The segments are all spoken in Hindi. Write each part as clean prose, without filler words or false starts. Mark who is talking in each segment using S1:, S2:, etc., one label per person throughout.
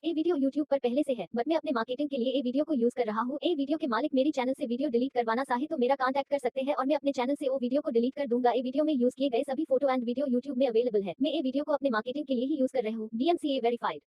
S1: ये वीडियो YouTube पर पहले से है, बट मैं अपने मार्केटिंग के लिए ये वीडियो को यूज कर रहा हूँ। ये वीडियो के मालिक मेरी चैनल से वीडियो डिलीट करवाना चाहे तो मेरा कांटेक्ट कर सकते हैं और मैं अपने चैनल से वो वीडियो को डिलीट कर दूंगा। ये वीडियो में यूज किए गए सभी फोटो एंड वीडियो YouTube में अवेलेबल है। मैं ये वीडियो को अपने मार्केटिंग के लिए ही यूज कर रहा हूँ। DMCA verified.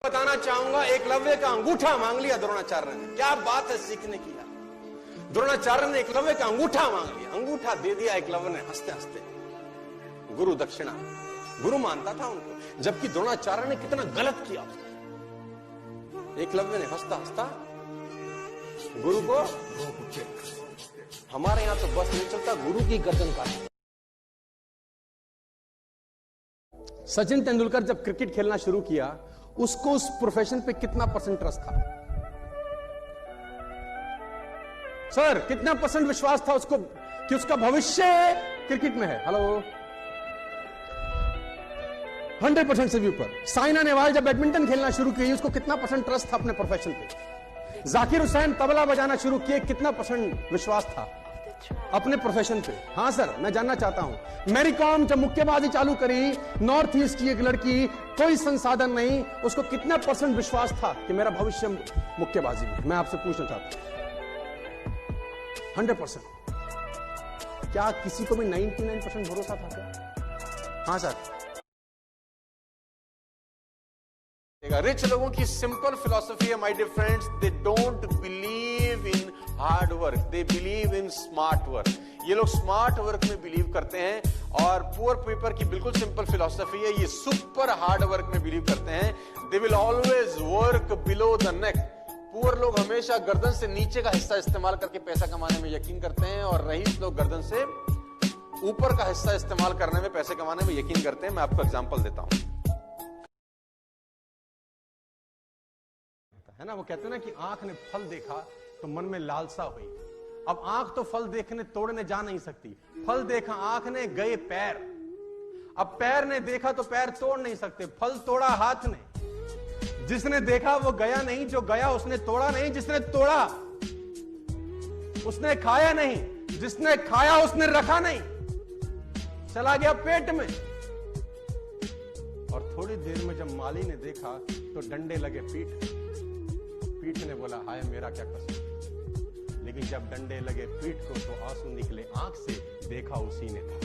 S2: बताना चाहूंगा, एकलव्य का अंगूठा मांग लिया द्रोणाचार्य ने। क्या बात है सीखने की यार। द्रोणाचार्य ने एकलव्य का अंगूठा मांग लिया, अंगूठा दे दिया एकलव्य ने हंसते हंसते। गुरु दक्षिणा, गुरु मानता था उनको, जबकि द्रोणाचार्य ने कितना गलत किया। एकलव्य ने हंसता हंसता गुरु को, हमारे यहां तो बस नहीं चलता, गुरु की गर्दन काट। सचिन तेंदुलकर जब क्रिकेट खेलना शुरू किया, उसको उस प्रोफेशन पे कितना परसेंट ट्रस्ट था? सर, कितना परसेंट विश्वास था उसको कि उसका भविष्य क्रिकेट में है? हेलो, 100% से भी ऊपर। साइना नेहवाल जब बैडमिंटन खेलना शुरू की, उसको कितना परसेंट ट्रस्ट था अपने प्रोफेशन पे? जाकिर हुसैन तबला बजाना शुरू किए, कितना परसेंट विश्वास था अपने प्रोफेशन पे? हाँ सर, मैं जानना चाहता हूं। मैरी कॉम जब मुक्केबाजी चालू करी, नॉर्थ ईस्ट की एक लड़की, कोई संसाधन नहीं, उसको कितना परसेंट विश्वास था कि मेरा भविष्य मुक्केबाजी में? मैं आपसे पूछना चाहता हूं। 100%। क्या किसी को भी 99% भरोसा था क्या? हाँ सर। रिच लोगों की सिंपल फिलॉसफी है my dear friends, they don't believe in hard work, they believe in smart work. ये लोग स्मार्ट वर्क में बिलीव करते हैं। और पुअर पीपल की बिल्कुल सिंपल फिलॉसफी है, ये सुपर हार्ड वर्क में बिलीव करते हैं। They will always work below the neck. Poor लोग हमेशा गर्दन से नीचे का हिस्सा इस्तेमाल करके पैसा कमाने में यकीन करते हैं, और रईस लोग गर्दन से ऊपर का हिस्सा इस्तेमाल करने में, पैसे कमाने में यकीन करते हैं। मैं आपको एग्जांपल देता हूं, है ना, वो कहते हैं ना कि आंख ने फल देखा तो मन में लालसा हुई। अब आंख तो फल देखने तोड़ने जा नहीं सकती, फल देखा आंख ने, गए पैर। अब पैर ने देखा तो पैर तोड़ नहीं सकते, फल तोड़ा हाथ ने। जिसने देखा वो गया नहीं, जो गया उसने तोड़ा नहीं, जिसने तोड़ा उसने खाया नहीं, जिसने खाया उसने रखा नहीं, चला गया पेट में। और थोड़ी देर में जब माली ने देखा तो डंडे लगे पीठ ने बोला, हाय मेरा क्या कसूर। लेकिन जब डंडे लगे पीठ को तो आंसू निकले आंख से, देखा उसी ने था।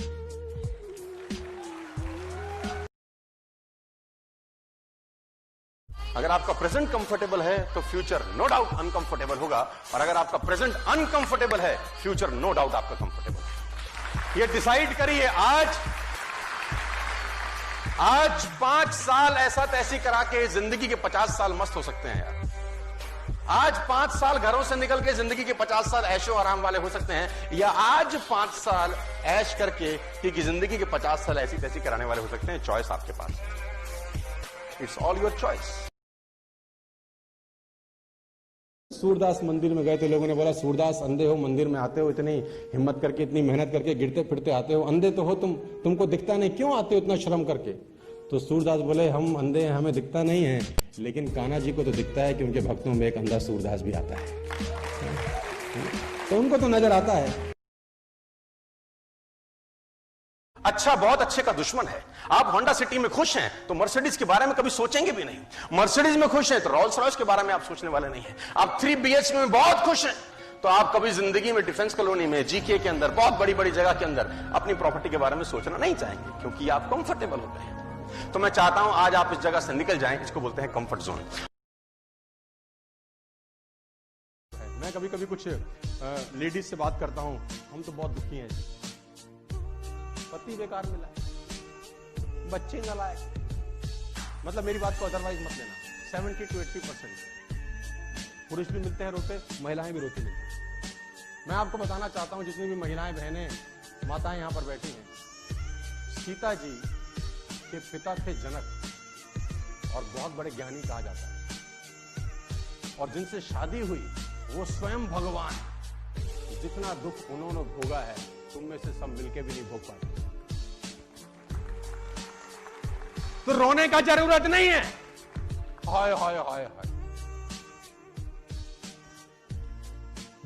S2: अगर आपका प्रेजेंट कंफर्टेबल है तो फ्यूचर नो डाउट अनकंफर्टेबल होगा, और अगर आपका प्रेजेंट अनकंफर्टेबल है, फ्यूचर नो डाउट आपका कंफर्टेबल है। ये डिसाइड करिए आज 5 साल ऐसा तैसी करा के जिंदगी के 50 साल मस्त हो सकते हैं यार। आज 5 साल घरों से निकल के जिंदगी के 50 साल ऐशो आराम वाले हो सकते हैं, या आज 5 साल ऐश करके क्योंकि जिंदगी के 50 साल ऐसी तैसी कराने वाले हो सकते हैं। चॉइस आपके पास, it's all your choice. Surdas मंदिर में गए थे, लोगों ने बोला सूरदास अंधे हो, मंदिर में आते हो, इतनी हिम्मत करके, इतनी मेहनत करके, गिरते फिरते आते हो, अंधे तो हो तुमको दिखता नहीं, क्यों आते हो इतना श्रम करके? तो सूरदास बोले, हम अंधे हैं, हमें दिखता नहीं है, लेकिन कान्हा जी को तो दिखता है कि उनके भक्तों में एक अंधा सूरदास भी आता है, तो उनको तो नजर आता है। अच्छा बहुत अच्छे का दुश्मन है। आप होंडा सिटी में खुश हैं तो मर्सिडीज के बारे में कभी सोचेंगे भी नहीं। मर्सिडीज में खुश हैं तो रोल्स रॉयस के बारे में आप सोचने वाले नहीं हैं। आप 3 BHK में बहुत खुश हैं तो आप कभी जिंदगी में डिफेंस कॉलोनी में, GK के अंदर, बहुत बड़ी बड़ी जगह के अंदर अपनी प्रॉपर्टी के बारे में सोचना नहीं चाहेंगे, क्योंकि आप कंफर्टेबल हो गए हैं। तो मैं चाहता हूं आज आप इस जगह से निकल जाएं, इसको बोलते हैं कंफर्ट जोन। मैं कभी कभी कुछ लेडीज से बात करता हूं, हम तो बहुत दुखी हैं, पति बेकार मिला, बच्चे नालायक, मतलब मेरी बात को अदरवाइज मत लेना। 70 to 80% पुरुष भी मिलते हैं रोते, महिलाएं भी रोती मिलती हैं। मैं आपको बताना चाहता हूं, जितनी भी महिलाएं, बहनें, माताएं यहां पर बैठी हैं, सीता जी के पिता थे जनक, और बहुत बड़े ज्ञानी कहा जाता है, और जिनसे शादी हुई वो स्वयं भगवान। जितना दुख उन्होंने भोगा है, तुम में से सब मिलके भी नहीं भोग पाते। तो रोने का जरूरत नहीं है। हाय हाय हाय हाय,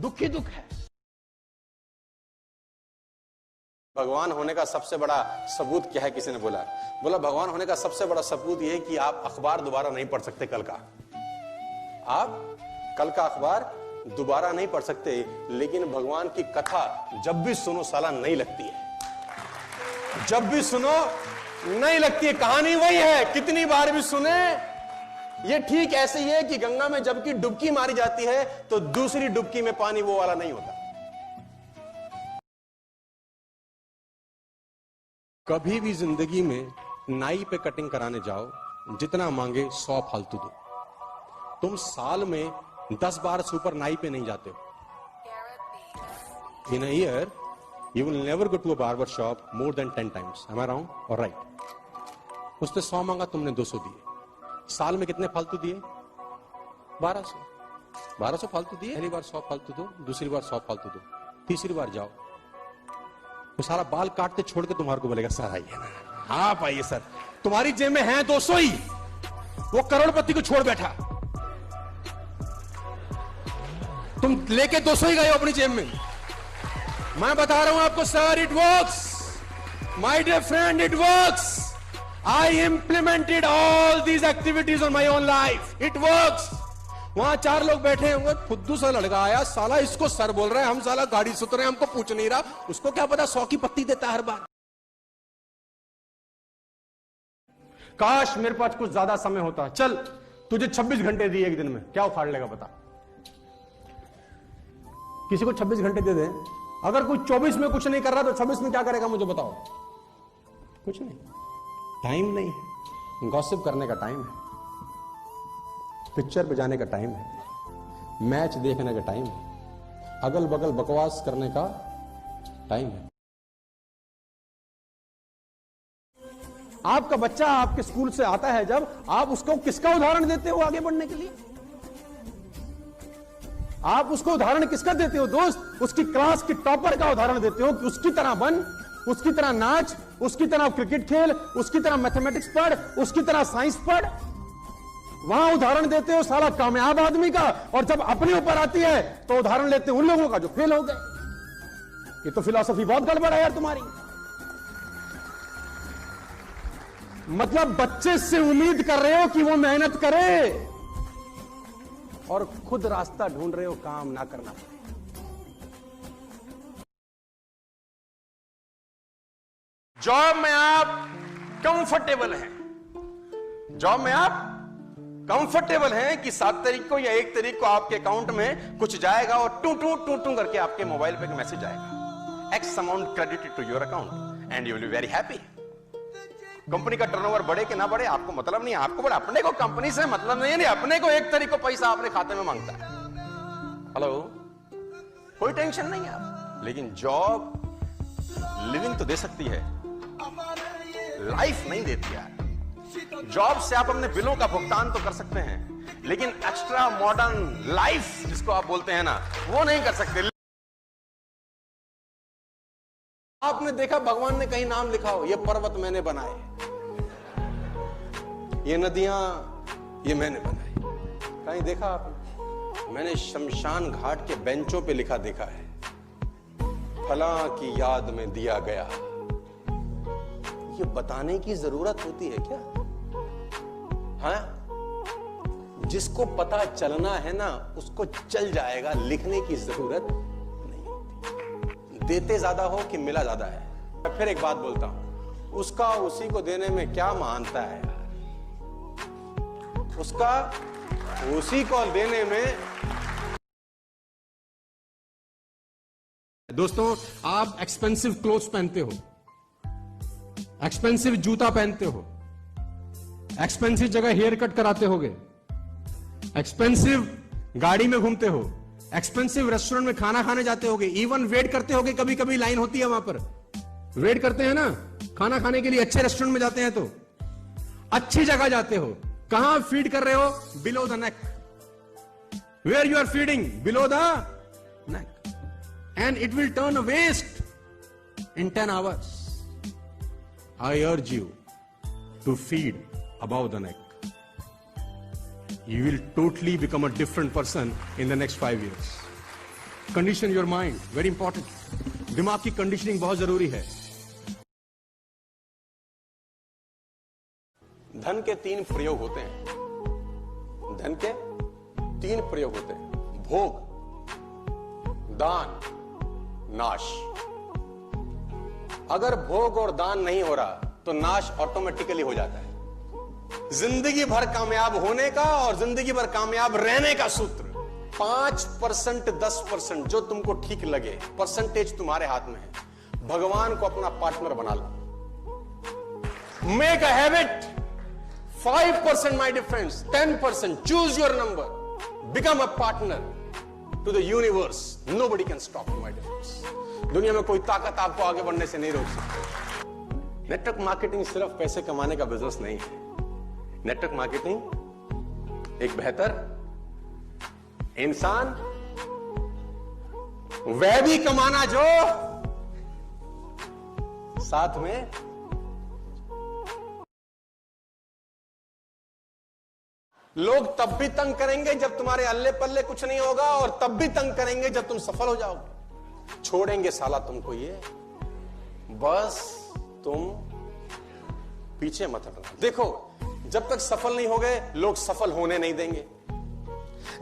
S2: दुख ही दुख है। भगवान होने का सबसे बड़ा सबूत क्या है? किसी ने बोला भगवान होने का सबसे बड़ा सबूत यह है कि आप अखबार दोबारा नहीं पढ़ सकते कल का। आप कल का अखबार दोबारा नहीं पढ़ सकते, लेकिन भगवान की कथा जब भी सुनो साला नहीं लगती है। जब भी सुनो नहीं लगती है। कहानी वही है, कितनी बार भी सुने। ये ठीक ऐसे ही है कि गंगा में जबकि डुबकी मारी जाती है तो दूसरी डुबकी में पानी वो वाला नहीं होता। कभी भी जिंदगी में नाई पे कटिंग कराने जाओ, जितना मांगे 100 फालतू दो। तुम साल में 10 बार सुपर नाई पे नहीं जाते हो। In a year you will never go to a barber shop more than 10 times. Am I wrong और राइट? उसने 100 मांगा, तुमने 200 दिए। साल में कितने फालतू दिए? 1200 फालतू दिए। पहली बार 100 फालतू दो, दूसरी बार 100 फालतू दो, तीसरी बार जाओ वो सारा बाल काटते छोड़ के तुम्हारे को बोलेगा सर आइए ना। हाँ पाइए सर। तुम्हारी जेब में है 200 ही, वो करोड़पति को छोड़ बैठा, तुम लेके 200 ही गए हो अपनी जेब में। मैं बता रहा हूं आपको sir, it works my dear friend, it works. I implemented all these activities on my own life. It works. वहां 4 लोग बैठे होंगे, फुद्दू सा लड़का आया, साला इसको सर बोल रहा है, हम साला गाड़ी सुत रहे हैं, हमको पूछ नहीं रहा, उसको क्या पता 100 की पत्ती देता है हर बार। काश मेरे पास कुछ ज्यादा समय होता। चल तुझे 26 घंटे दिए एक दिन में, क्या उखाड़ लेगा बता? किसी को 26 घंटे दे दे, अगर कोई 24 में कुछ नहीं कर रहा तो 26 में क्या करेगा मुझे बताओ? कुछ नहीं। टाइम नहीं है, गॉसिप करने का टाइम है, पिक्चर पे जाने का टाइम है, मैच देखने का टाइम है, अगल बगल बकवास करने का टाइम है। आपका बच्चा आपके स्कूल से आता है, जब आप उसको किसका उदाहरण देते हो आगे बढ़ने के लिए? आप उसको उदाहरण किसका देते हो दोस्त? उसकी क्लास की टॉपर का उदाहरण देते हो कि उसकी तरह बन, उसकी तरह नाच, उसकी तरह क्रिकेट खेल, उसकी तरह मैथमेटिक्स पढ़, उसकी तरह साइंस पढ़। वहां उदाहरण देते हो साला कामयाब आदमी का, और जब अपने ऊपर आती है तो उदाहरण लेते हो उन लोगों का जो फेल हो गए। ये तो फिलॉसफी बहुत गड़बड़ है यार तुम्हारी। मतलब बच्चे से उम्मीद कर रहे हो कि वो मेहनत करे और खुद रास्ता ढूंढ रहे हो काम ना करना पड़े। जॉब में आप कंफर्टेबल हैं, जॉब में आप कंफर्टेबल हैं कि 7 तारीख को या 1 तारीख को आपके अकाउंट में कुछ जाएगा और टू टू टू टू करके आपके मोबाइल पे एक मैसेज आएगा, X amount credited to your account and you will be very happy. Company का टर्नओवर बढ़े कि ना बढ़े आपको मतलब नहीं है, आपको बड़ा अपने को कंपनी से मतलब नहीं है, नहीं अपने को 1 तारीख को पैसा अपने खाते में मांगता है। हेलो, कोई टेंशन नहीं है आप। लेकिन जॉब लिविंग तो दे सकती है, लाइफ नहीं देती यार। जॉब से आप अपने बिलों का भुगतान तो कर सकते हैं, लेकिन एक्स्ट्रा मॉडर्न लाइफ जिसको आप बोलते हैं ना, वो नहीं कर सकते। आपने देखा भगवान ने कहीं नाम लिखा हो, ये पर्वत मैंने बनाए, ये नदियां ये मैंने बनाई? कहीं देखा आपने? मैंने शमशान घाट के बेंचों पे लिखा देखा है, फला की याद में दिया गया। ये बताने की जरूरत होती है क्या? हाँ, जिसको पता चलना है ना उसको चल जाएगा, लिखने की जरूरत नहीं होती। देते ज्यादा हो कि मिला ज्यादा है। मैं फिर एक बात बोलता हूं, उसका उसी को देने में क्या महानता है यार? उसका उसी को देने में। दोस्तों, आप एक्सपेंसिव क्लोथ्स पहनते हो, एक्सपेंसिव जूता पहनते हो, एक्सपेंसिव जगह हेयर कट कराते होगे, एक्सपेंसिव गाड़ी में घूमते हो, एक्सपेंसिव रेस्टोरेंट में खाना खाने जाते होगे, इवन वेट करते होगे, कभी कभी लाइन होती है वहां पर, वेट करते हैं ना खाना खाने के लिए, अच्छे रेस्टोरेंट में जाते हैं तो अच्छी जगह जाते हो। कहां फीड कर रहे हो? Below the neck. Where you are feeding? Below the neck, and it will turn a waste in 10 hours. I urge you to feed above the neck. You will totally become a different person in the next 5 years. Condition your mind, very important. दिमाग की कंडीशनिंग बहुत जरूरी है। धन के 3 प्रयोग होते हैं। धन के 3 प्रयोग होते हैं, भोग, दान, नाश। अगर भोग और दान नहीं हो रहा तो नाश ऑटोमेटिकली हो जाता है। जिंदगी भर कामयाब होने का और जिंदगी भर कामयाब रहने का सूत्र 5%, 10% जो तुमको ठीक लगे, परसेंटेज तुम्हारे हाथ में है। भगवान को अपना पार्टनर बना लो। Make a habit, 5% my difference, 10%, choose your number, become a partner to the universe. Nobody can stop my difference. दुनिया में कोई ताकत आपको आगे बढ़ने से नहीं रोक सकती। नेटवर्क मार्केटिंग सिर्फ पैसे कमाने का बिजनेस नहीं है। नेटवर्क मार्केटिंग एक बेहतर इंसान, वह भी कमाना जो साथ में लोग तब भी तंग करेंगे जब तुम्हारे अल्ले पल्ले कुछ नहीं होगा, और तब भी तंग करेंगे जब तुम सफल हो जाओगे। छोड़ेंगे साला तुमको ये, बस तुम पीछे मत हटना। देखो, जब तक सफल नहीं होगे लोग सफल होने नहीं देंगे,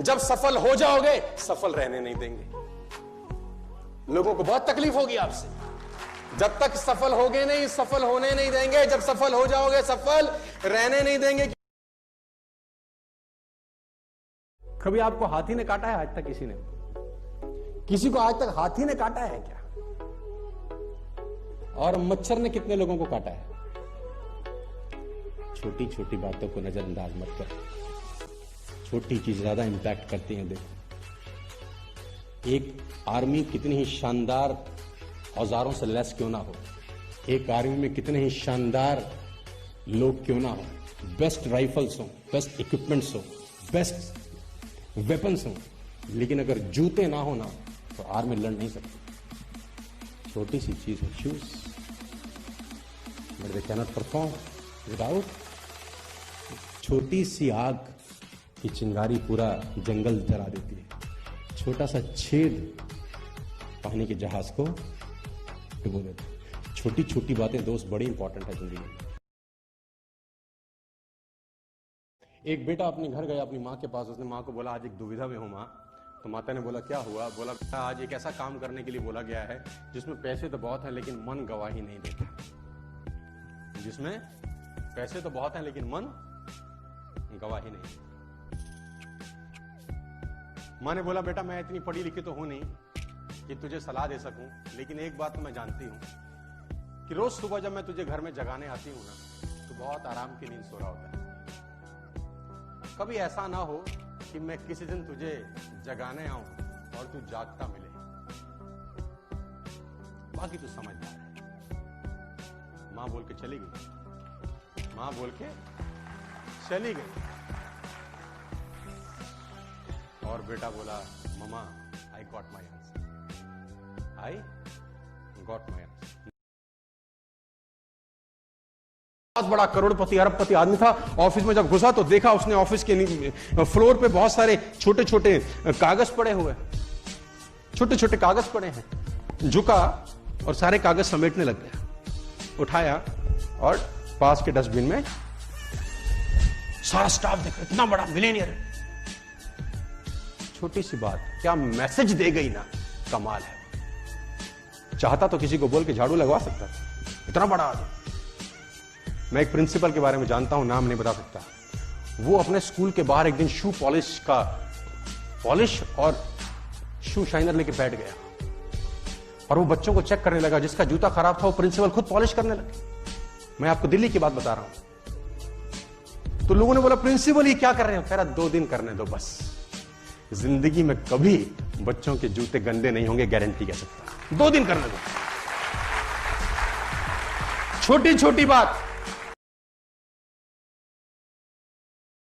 S2: जब सफल हो जाओगे सफल रहने नहीं देंगे। लोगों को बहुत तकलीफ होगी आपसे। जब तक सफल होगे नहीं, सफल होने नहीं देंगे, जब सफल हो जाओगे सफल रहने नहीं देंगे। कभी आपको हाथी ने काटा है आज तक? किसी ने, किसी को आज तक हाथी ने काटा है क्या? और मच्छर ने कितने लोगों को काटा है? छोटी छोटी बातों को नजरअंदाज मत करो, छोटी चीज ज्यादा इंपैक्ट करती हैं। देखो, एक आर्मी कितनी ही शानदार औजारों से लैस क्यों ना हो, एक आर्मी में कितने ही शानदार लोग क्यों ना हो, बेस्ट राइफल्स हो, बेस्ट इक्विपमेंट्स हो, बेस्ट वेपन्स हो, लेकिन अगर जूते ना हो ना तो आर्मी लड़ नहीं सकती। छोटी सी चीज है shoes, but they cannot perform without. छोटी सी आग की चिंगारी पूरा जंगल जला देती है, छोटा सा छेद पानी के जहाज को डुबो देता है। छोटी छोटी बातें दोस्त बड़ी इंपॉर्टेंट है जिंदगी में। एक बेटा अपने घर गया अपनी माँ के पास, उसने माँ को बोला आज एक दुविधा में हूं माँ। तो माता ने बोला क्या हुआ? बोला बेटा आज एक ऐसा काम करने के लिए बोला गया है जिसमें पैसे तो बहुत हैं लेकिन मन गवाही नहीं देता। जिसमें पैसे तो बहुत हैं लेकिन मन गवाही नहीं देता। माँ ने बोला बेटा मैं इतनी पढ़ी लिखी तो हूं नहीं कि तुझे सलाह दे सकूं, लेकिन एक बात तो मैं जानती हूं कि रोज सुबह जब मैं तुझे घर में जगाने आती हूं ना तो बहुत आराम की नींद सो रहा होता है। कभी ऐसा ना हो कि मैं किसी दिन तुझे जगाने आऊं और तू जागता मिले। बाकी तू समझदार है। मां बोल के चली गई, मां बोल के चली गई, और बेटा बोला mama I got my answer, I got my answer. बहुत बड़ा करोड़पति अरबपति आदमी था। ऑफिस में जब घुसा तो देखा उसने ऑफिस के फ्लोर पे बहुत सारे छोटे छोटे कागज पड़े हुए, छोटे छोटे कागज पड़े हैं। झुका और सारे कागज समेटने लग गया, उठाया और पास के डस्टबिन में। सारा स्टाफ देखा, इतना बड़ा मिलेनियर है। छोटी सी बात क्या मैसेज दे गई ना, कमाल है। चाहता तो किसी को बोल के झाड़ू लगवा सकता था, इतना बड़ा आदमी। मैं एक प्रिंसिपल के बारे में जानता हूं, नाम नहीं बता सकता। वो अपने स्कूल के बाहर एक दिन शू पॉलिश और शू शाइनर लेके बैठ गया, और वो बच्चों को चेक करने लगा। जिसका जूता खराब था वो प्रिंसिपल खुद पॉलिश करने लगे। मैं आपको दिल्ली की बात बता रहा हूं। तो लोगों ने बोला प्रिंसिपल ये क्या कर रहे हो? कह रहा 2 दिन करने दो बस, जिंदगी में कभी बच्चों के जूते गंदे नहीं होंगे, गारंटी कह सकता। 2 दिन करने दो। छोटी छोटी बात